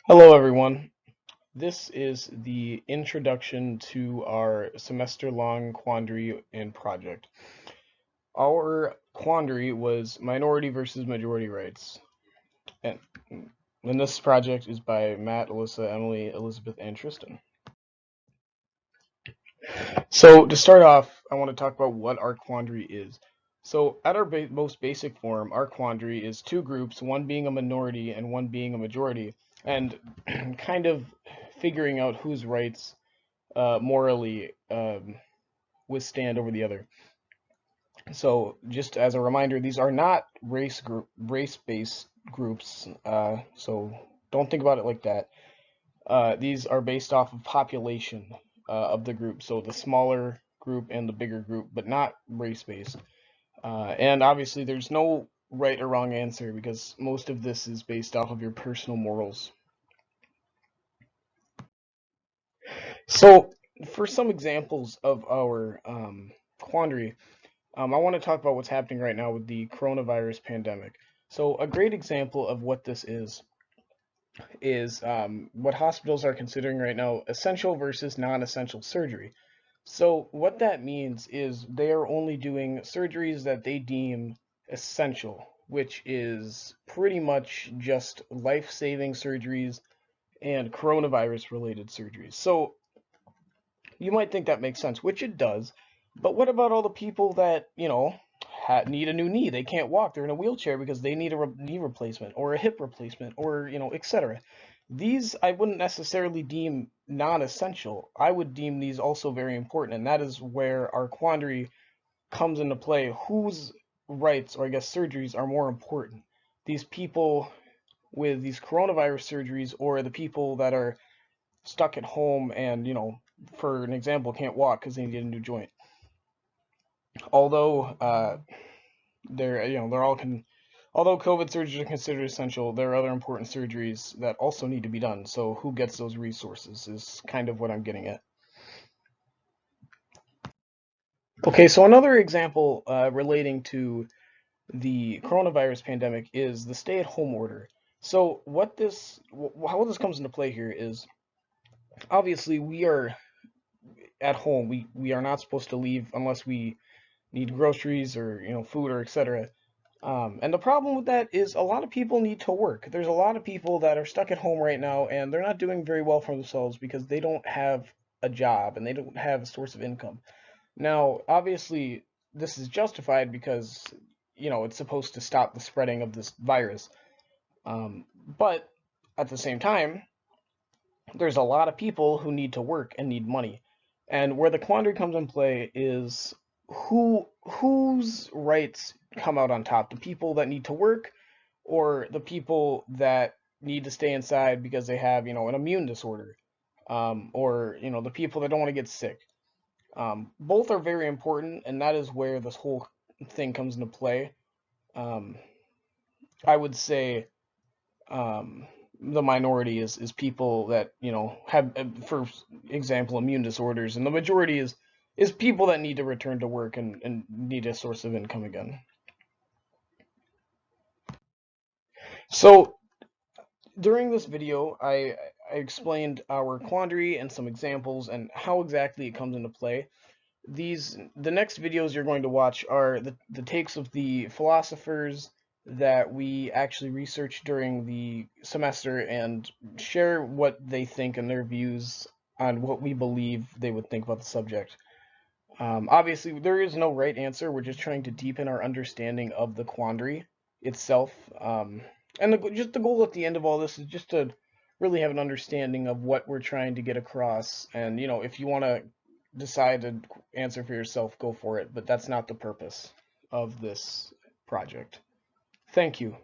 Hello, everyone. This is the introduction to our semester-long quandary and project. Our quandary was minority versus majority rights. And, and this project is by Matt, Alyssa, Emily, Elizabeth, and Tristan. So to start off, I want to talk about what our quandary is. So at our most basic form, our quandary is two groups, one being a minority and one being a majority, and kind of figuring out whose rights morally withstand over the other. So, just as a reminder, these are not race-based groups. So don't think about it like that. These are based off of population of the group. So the smaller group and the bigger group, but not race-based. And obviously, there's no right or wrong answer because most of this is based off of your personal morals. So, for some examples of our quandary, I want to talk about what's happening right now with the coronavirus pandemic. So, a great example of what this is what hospitals are considering right now essential versus non essential surgery. So, what that means is they are only doing surgeries that they deem essential, which is pretty much just life saving surgeries and coronavirus related surgeries. So, you might think that makes sense, which it does. But what about all the people that, need a new knee? They can't walk. They're in a wheelchair because they need a knee replacement or a hip replacement or, etc. These I wouldn't necessarily deem non-essential. I would deem these also very important, and that is where our quandary comes into play. Whose rights, or I guess surgeries, are more important? These people with these coronavirus surgeries or the people that are stuck at home and, for an example, can't walk because they need a new joint. Although they're all although COVID surgeries are considered essential, there are other important surgeries that also need to be done. So who gets those resources is kind of what I'm getting at. Okay, so another example relating to the coronavirus pandemic is the stay-at-home order. So how this comes into play here is obviously we are at home. We are not supposed to leave unless we need groceries or food or etc. And the problem with that is a lot of people need to work. There's a lot of people that are stuck at home right now and they're not doing very well for themselves because they don't have a job and they don't have a source of income. Now, obviously, this is justified because it's supposed to stop the spreading of this virus. But at the same time, there's a lot of people who need to work and need money. And where the quandary comes in play is whose rights come out on top? The people that need to work or the people that need to stay inside because they have, an immune disorder, or the people that don't want to get sick. Both are very important, and that is where this whole thing comes into play. Um, I would say the minority is people that have, for example, immune disorders, and the majority is people that need to return to work and need a source of income again. So during this video, I explained our quandary and some examples and how exactly it comes into play. The next videos you're going to watch are the takes of the philosophers that we actually researched during the semester and share what they think and their views on what we believe they would think about the subject. Obviously, there is no right answer. We're just trying to deepen our understanding of the quandary itself. And just the goal at the end of all this is just to really have an understanding of what we're trying to get across. And, if you want to decide to answer for yourself, go for it. But that's not the purpose of this project. Thank you.